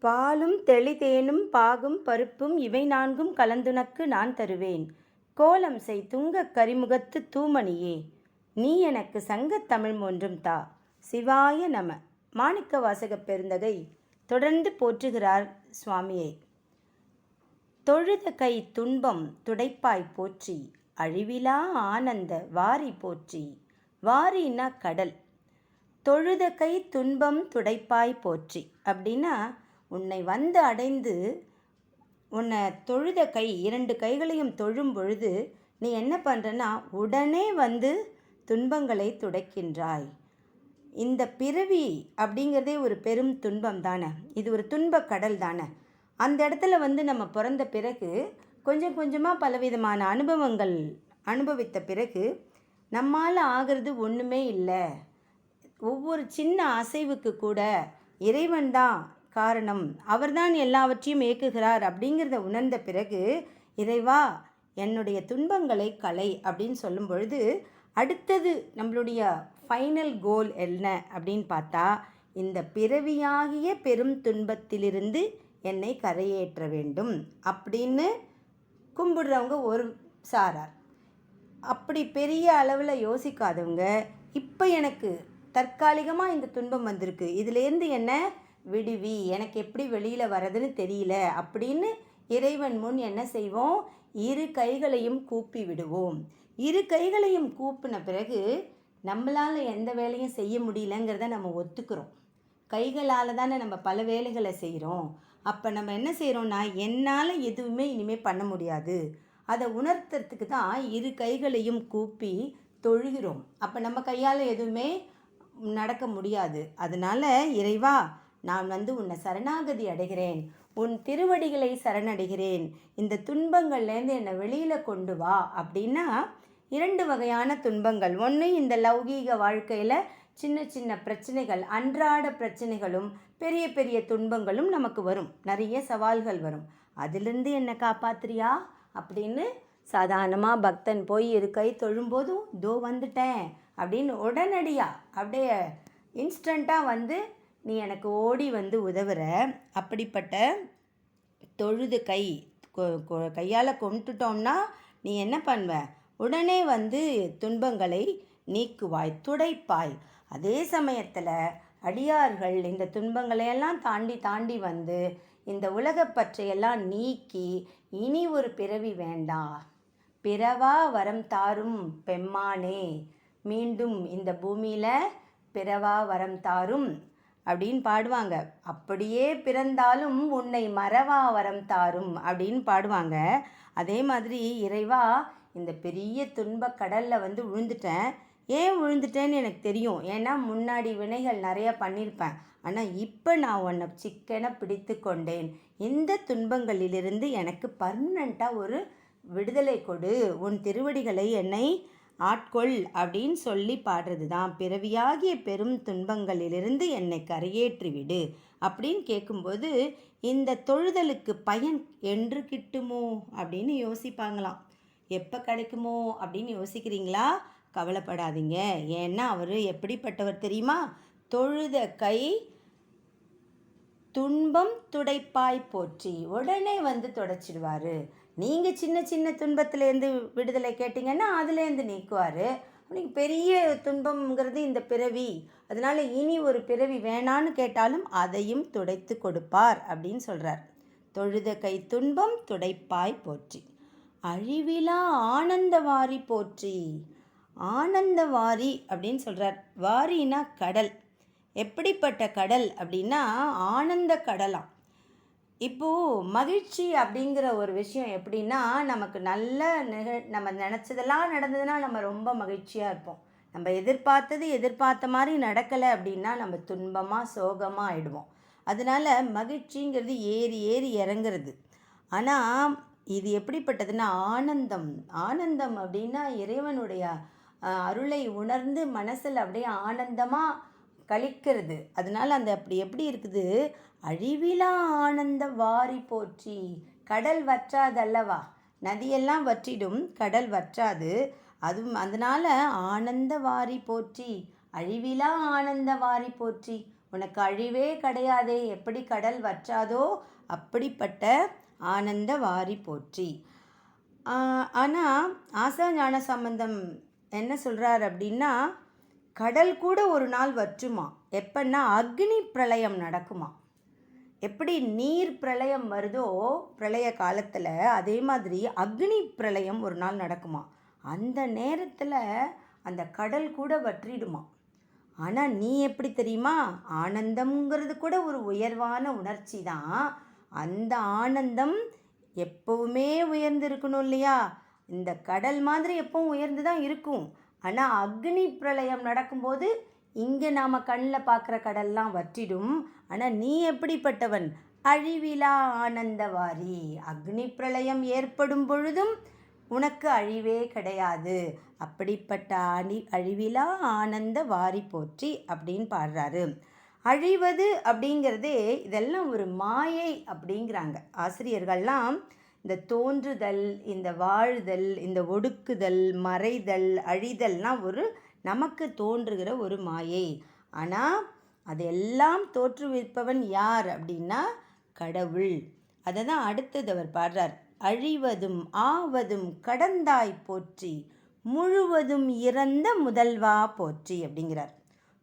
பாலும் தெளிதேனும் பாகும் பருப்பும் இவை நான்கும் கலந்துனக்கு நான் தருவேன். கோலம் செய் துங்கக் கரிமுகத்து தூமணியே, நீ எனக்கு சங்கத் தமிழ் ஒன்றும் தா. சிவாய நம. மாணிக்கவாசகப் பெருந்தகை தொடர்ந்து போற்றுகிறார் சுவாமியை. தொழுத கை துன்பம் துடைப்பாய் போற்றி, அழிவிலா ஆனந்த வாரி போற்றி. வாரின்னா கடல். தொழுத கை துன்பம் துடைப்பாய் போற்றி அப்படின்னா, உன்னை வந்து அடைந்து உன்னை தொழுத கை, இரண்டு கைகளையும் தொழும் பொழுது நீ என்ன பண்ணுறன்னா உடனே வந்து துன்பங்களை துடைக்கின்றாய். இந்த பிறவி அப்படிங்கிறதே ஒரு பெரும் துன்பம் தானே, இது ஒரு துன்பக் கடல் தானே. அந்த இடத்துல வந்து நம்ம பிறந்த பிறகு கொஞ்சம் கொஞ்சமாக பலவிதமான அனுபவங்கள் அனுபவித்த பிறகு நம்மால் ஆகிறது ஒன்றுமே இல்லை. ஒவ்வொரு சின்ன அசைவுக்கு கூட இறைவன் தான் காரணம், அவர்தான் எல்லாவற்றையும் இயக்குகிறார் அப்படிங்கிறத உணர்ந்த பிறகு இறைவா என்னுடைய துன்பங்களை கலை அப்படின்னு சொல்லும் பொழுது அடுத்தது நம்மளுடைய ஃபைனல் கோல் என்ன அப்படின்னு பார்த்தா, இந்த பிறவியாகிய பெரும் துன்பத்திலிருந்து என்னை கரையேற்ற வேண்டும் அப்படின்னு கும்பிடுறவங்க ஒரு சாரார். அப்படி பெரிய அளவில் யோசிக்காதவங்க, இப்போ எனக்கு தற்காலிகமாக இந்த துன்பம் வந்திருக்கு, இதுலேருந்து என்ன விடுவி, எனக்கு எப்படி வெளியில் வரதுன்னு தெரியல அப்படின்னு இறைவன் முன் என்ன செய்வோம், இரு கைகளையும் கூப்பி விடுவோம். இரு கைகளையும் கூப்பின பிறகு நம்மளால் எந்த வேலையும் செய்ய முடியலங்கிறத நம்ம ஒத்துக்கிறோம். கைகளால் தானே நம்ம பல வேலைகளை செய்கிறோம். அப்போ நம்ம என்ன செய்கிறோம்னா, என்னால் எதுவுமே இனிமேல் பண்ண முடியாது, அதை உணர்த்துறதுக்கு தான் இரு கைகளையும் கூப்பி தொழுகிறோம். அப்போ நம்ம கையால் எதுவுமே நடக்க முடியாது. அதனால் இறைவா நான் வந்து உன்னை சரணாகதி அடைகிறேன், உன் திருவடிகளை சரணடைகிறேன், இந்த துன்பங்கள்லேருந்து என்னை வெளியில் கொண்டு வா அப்படின்னா, இரண்டு வகையான துன்பங்கள். ஒன்று, இந்த லௌகீக வாழ்க்கையில் சின்ன சின்ன பிரச்சனைகள், அன்றாட பிரச்சனைகளும் பெரிய பெரிய துன்பங்களும் நமக்கு வரும், நிறைய சவால்கள் வரும். அதிலிருந்து என்னை காப்பாத்துறியா அப்படின்னு சாதாரணமாக பக்தன் போய் இரு கை தொழும்போதும் தோ வந்துட்டேன் அப்படின்னு உடனடியாக அப்படியே இன்ஸ்டண்ட்டாக வந்து நீ எனக்கு ஓடி வந்து உதவுற. அப்படிப்பட்ட தொழுது கை கையால் கொண்டுட்டோம்னா நீ என்ன பண்ணுவ, உடனே வந்து துன்பங்களை நீக்குவாய், துடைப்பாய். அதே சமயத்தில் அடியார்கள் இந்த துன்பங்களையெல்லாம் தாண்டி தாண்டி வந்து இந்த உலகப்பற்றையெல்லாம் நீக்கி இனி ஒரு பிறவி வேண்டாம், பிறவா வரம் தாரும் பெம்மானே, மீண்டும் இந்த பூமியில் பிறவா வரம் தாரும் அப்படின்னு பாடுவாங்க. அப்படியே பிறந்தாலும் உன்னை மறவா வரம் தாரும் அப்படின்னு பாடுவாங்க. அதே மாதிரி இறைவா இந்த பெரிய துன்ப கடலில் வந்து விழுந்துட்டேன், ஏன் விழுந்துட்டேன்னு எனக்கு தெரியும், ஏன்னா முன்னாடி வினைகள் நிறையா பண்ணியிருப்பேன், ஆனால் இப்போ நான் உன்னை சிக்கனை பிடித்து கொண்டேன், இந்த துன்பங்களிலிருந்து எனக்கு பர்மனண்ட்டாக ஒரு விடுதலை கொடு, உன் திருவடிகளை என்னை ஆட்கொள் அப்படின்னு சொல்லி பாடுறது தான் பிறவியாகிய பெரும் துன்பங்களிலிருந்து என்னை கரையேற்றிவிடு அப்படின்னு கேட்கும்போது, இந்த தொழுதலுக்கு பயன் என்று கிட்டுமோ அப்படின்னு யோசிப்பாங்களாம். எப்போ கிடைக்குமோ அப்படின்னு யோசிக்கிறீங்களா? கவலைப்படாதீங்க. ஏன்னா அவர் எப்படிப்பட்டவர் தெரியுமா? தொழுத கை துன்பம் துடைப்பாய் போற்றி, உடனே வந்து துடைச்சிடுவார். நீங்கள் சின்ன சின்ன துன்பத்திலேருந்து விடுதலை கேட்டிங்கன்னா அதுலேருந்து நீக்குவார். நீங்கள் பெரிய துன்பம்ங்கிறது இந்த பிறவி, அதனால் இனி ஒரு பிறவி வேணான்னு கேட்டாலும் அதையும் துடைத்து கொடுப்பார் அப்படின்னு சொல்கிறார். தொழுத கை துன்பம் துடைப்பாய் போற்றி, அழிவிலா ஆனந்த வாரி போற்றி. ஆனந்த வாரி அப்படின்னு சொல்கிறார். வாரினா கடல். எப்படிப்பட்ட கடல் அப்படின்னா ஆனந்த கடலாம். இப்போது மகிழ்ச்சி அப்படிங்கிற ஒரு விஷயம் எப்படின்னா, நமக்கு நல்ல நம்ம நினச்சதெல்லாம் நடந்ததுன்னா நம்ம ரொம்ப மகிழ்ச்சியாக இருப்போம். நம்ம எதிர்பார்த்த மாதிரி நடக்கலை அப்படின்னா நம்ம துன்பமாக சோகமாக ஆகிடுவோம். அதனால் மகிழ்ச்சிங்கிறது ஏறி ஏறி இறங்குறது. ஆனால் இது எப்படிப்பட்டதுன்னா ஆனந்தம். ஆனந்தம் அப்படின்னா இறைவனுடைய அருளை உணர்ந்து மனசில் அப்படியே ஆனந்தமாக கழிக்கிறது. அதனால் அந்த அப்படி எப்படி இருக்குது, அழிவிலா ஆனந்த வாரி போற்றி. கடல் வற்றாதல்லவா, நதியெல்லாம் வற்றிடும், கடல் வற்றாது. அதுவும் அதனால் ஆனந்த வாரி போற்றி, அழிவிலா ஆனந்த வாரி போற்றி. உனக்கு அழிவே கிடையாதே, எப்படி கடல் வற்றாதோ அப்படிப்பட்ட ஆனந்த வாரி போற்றி. ஆனால் ஆசா ஞான சம்பந்தம் என்ன சொல்கிறார் அப்படின்னா, கடல் கூட ஒரு நாள் வற்றுமா. எப்பன்னா அக்னி பிரளயம் நடக்குமா. எப்படி நீர் பிரளயம் வருதோ பிரளய காலத்தில், அதே மாதிரி அக்னி பிரளயம் ஒரு நாள் நடக்குமா. அந்த நேரத்தில் அந்த கடல் கூட வற்றிடுமா. ஆனால் நீ எப்படி தெரியுமா, ஆனந்தம்ங்கிறது கூட ஒரு உயர்வான உணர்ச்சி தான். அந்த ஆனந்தம் எப்பவுமே உயர்ந்து இருக்கணும் இல்லையா. இந்த கடல் மாதிரி எப்பவும் உயர்ந்து தான் இருக்கும். ஆனால் அக்னி பிரளயம் நடக்கும்போது இங்கே நாம் கண்ணில் பார்க்குற கடல்லாம் வற்றிடும். ஆனால் நீ எப்படிப்பட்டவன், அழிவிலா ஆனந்தவாரி. அக்னி பிரளயம் ஏற்படும் பொழுதும் உனக்கு அழிவே கிடையாது. அப்படிப்பட்ட அழிவிலா ஆனந்த வாரி போற்றி அப்படின்னு பாடுறாரு. அழிவது அப்படிங்கிறதே இதெல்லாம் ஒரு மாயை அப்படிங்கிறாங்க ஆசிரியர்கள்லாம். இந்த தோன்றுதல், இந்த வாழ்தல், இந்த ஒடுக்குதல், மறைதல், அழிதல்னால் ஒரு நமக்கு தோன்றுகிற ஒரு மாயை. ஆனால் அதெல்லாம் தோற்றுவிப்பவன் யார் அப்படின்னா கடவுள். அதை தான் அடுத்தது அவர் பாடுறார். அழிவதும் ஆவதும் கடந்தாய் போற்றி, முழுவதும் இறந்த முதல்வா போற்றி அப்படிங்கிறார்.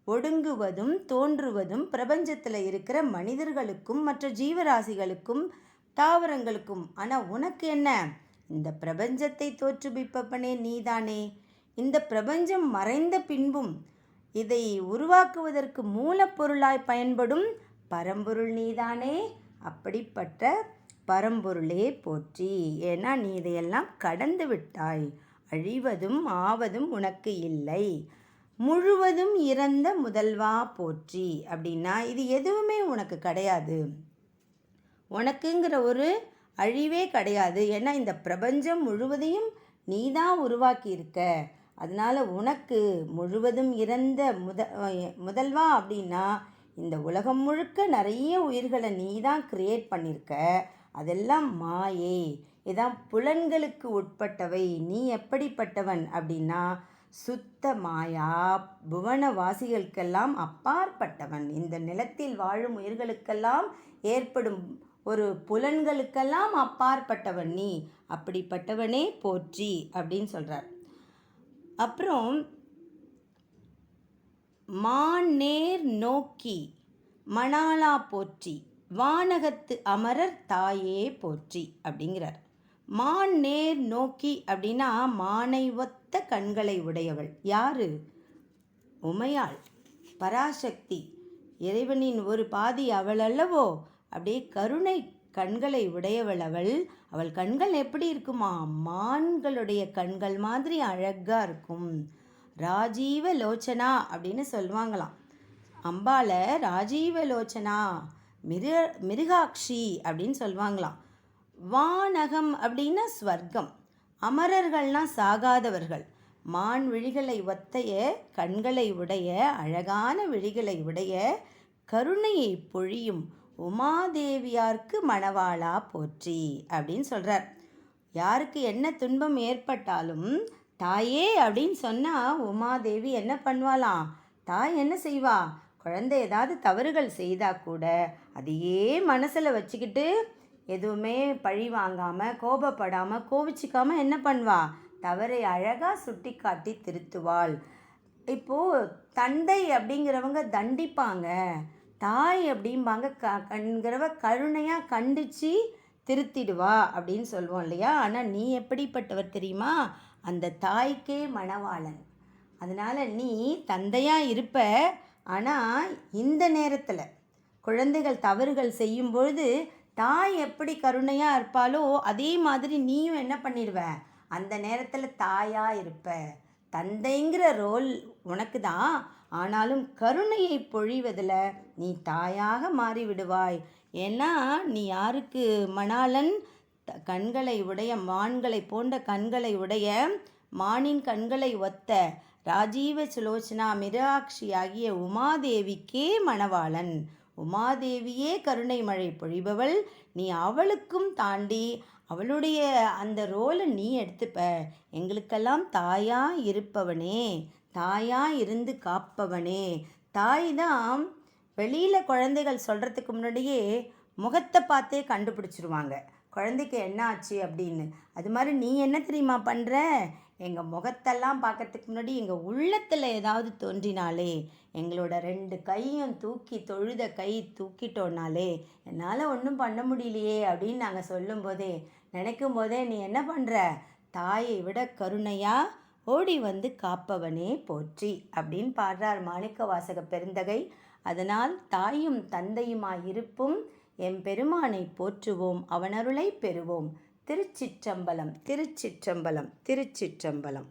ஒடுங்குவதும் தோன்றுவதும் பிரபஞ்சத்தில் இருக்கிற மனிதர்களுக்கும் மற்ற ஜீவராசிகளுக்கும் தாவரங்களுக்கும். ஆனால் உனக்கு என்ன, இந்த பிரபஞ்சத்தை தோற்றுவிப்பவனே நீதானே. இந்த பிரபஞ்சம் மறைந்த பின்பும் இதை உருவாக்குவதற்கு மூலப்பொருளாய் பயன்படும் பரம்பொருள் நீதானே. அப்படிப்பட்ட பரம்பொருளே போற்றி. ஏன்னா நீ இதையெல்லாம் கடந்து விட்டாய். அழிவதும் ஆவதும் உனக்கு இல்லை, முழுவதும் இறந்த முதல்வா போற்றி. அப்படின்னா இது எதுவுமே உனக்கு கிடையாது, உனக்குங்கிற ஒரு அழிவே கிடையாது. ஏன்னா இந்த பிரபஞ்சம் முழுவதையும் நீ தான் உருவாக்கி இருக்க. அதனால் உனக்கு முழுவதும் இறந்த முதல்வா அப்படின்னா இந்த உலகம் முழுக்க நிறைய உயிர்களை நீ தான் கிரியேட் பண்ணியிருக்க. அதெல்லாம் மாயே, இதான் புலன்களுக்கு உட்பட்டவை. நீ எப்படிப்பட்டவன் அப்படின்னா சுத்த மாயா, புவனவாசிகளுக்கெல்லாம் அப்பாற்பட்டவன். இந்த நிலத்தில் வாழும் உயிர்களுக்கெல்லாம் ஏற்படும் ஒரு புலன்களுக்கெல்லாம் அப்பாற்பட்டவன் நீ. அப்படிப்பட்டவனே போற்றி அப்படின்னு சொல்கிறார். அப்புறம் மாநேர் நோக்கி மணாலா போற்றி, வானகத்து அமரர் தாயே போற்றி அப்படிங்கிறார். மான் நேர் நோக்கி அப்படின்னா மானை ஒத்த கண்களை உடையவள் யாரு, உமையாள், பராசக்தி, இறைவனின் ஒரு பாதி அவள் அல்லவோ. அப்படியே கருணை கண்களை உடையவள் அவள். அவள் கண்கள் எப்படி இருக்குமா, மான்களுடைய கண்கள் மாதிரி அழகாக இருக்கும். ராஜீவ லோச்சனா அப்படின்னு சொல்லுவாங்களாம். அம்பால ராஜீவ லோச்சனா, மிருகாட்சி அப்படின்னு சொல்லுவாங்களாம். வானகம் அப்படின்னா ஸ்வர்க்கம், அமரர்கள்னால் சாகாதவர்கள். மான் விழிகளை ஒத்தைய கண்களை உடைய, அழகான விழிகளை உடைய, கருணையை பொழியும் உமாதேவியாருக்கு மணவாளா போற்றி அப்படின்னு சொல்கிறார். யாருக்கு என்ன துன்பம் ஏற்பட்டாலும் தாயே அப்படின்னு சொன்னால் உமாதேவி என்ன பண்ணுவாளாம், தாய் என்ன செய்வா, குழந்தை ஏதாவது தவறுகள் செய்தால் கூட அதையே மனசில் வச்சுக்கிட்டு எதுவுமே பழி வாங்காமல், கோபப்படாமல், கோவிச்சிக்காமல் என்ன பண்ணுவா, தவறை அழகாக சுட்டி காட்டி திருத்துவாள். இப்போது தந்தை அப்படிங்கிறவங்க தண்டிப்பாங்க, தாய் அப்படிம்பாங்க கண்கிறவ கருணையாக கண்டித்து திருத்திடுவா அப்படின்னு சொல்லுவோம் இல்லையா. ஆனால் நீ எப்படிப்பட்டவர் தெரியுமா, அந்த தாய்க்கே மணவாளன். அதனால் நீ தந்தையாக இருப்ப. ஆனால் இந்த நேரத்தில் குழந்தைகள் தவறுகள் செய்யும்பொழுது தாய் எப்படி கருணையாக இருப்பாளோ அதே மாதிரி நீயும் என்ன பண்ணிடுவ, அந்த நேரத்தில் தாயாக இருப்ப. தந்தைங்கிற ரோல் உனக்கு தான், ஆனாலும் கருணையை பொழிவதில் நீ தாயாக மாறிவிடுவாய். ஏன்னா நீ யாருக்கு மணாளன், கண்களை உடைய, மான்களை போன்ற கண்களை உடைய, மானின் கண்களை ஒத்த ராஜீவ சுலோச்சனா மிராட்சி ஆகிய உமாதேவிக்கே மணவாளன். உமாதேவியே கருணை மழை பொழிபவள். நீ அவளுக்கும் தாண்டி அவளுடைய அந்த ரோலை நீ எடுத்துப்ப. எங்களுக்கெல்லாம் தாயாக இருப்பவனே, தாயாக இருந்து காப்பவனே. தாய் தான் வெளியில் குழந்தைகள் சொல்கிறதுக்கு முன்னாடியே முகத்தை பார்த்தே கண்டுபிடிச்சிருவாங்க குழந்தைக்கு என்ன ஆச்சு அப்படின்னு. அது மாதிரி நீ என்ன தெரியுமா பண்ணுற? எங்கள் முகத்தெல்லாம் பார்க்கறதுக்கு முன்னாடி எங்கள் உள்ளத்தில் ஏதாவது தோன்றினாலே, எங்களோட 2 கையும் தூக்கி தொழுத கை தூக்கிட்டோன்னாலே என்னால் ஒன்றும் பண்ண முடியலையே அப்படின்னு நாங்கள் சொல்லும்போதே, நினைக்கும் போதே நீ என்ன பண்ணுற? தாயை விட கருணையா ஓடி வந்து காப்பவனே போற்றி அப்படின்னு பாடுறார் மாணிக்கவாசக பெருந்தகை. அதனால் தாயும் தந்தையுமாயிருப்பும் எம்பெருமானை போற்றுவோம், அவனருளை பெறுவோம். திருச்சிற்றம்பலம், திருச்சிற்றம்பலம், திருச்சிற்றம்பலம்.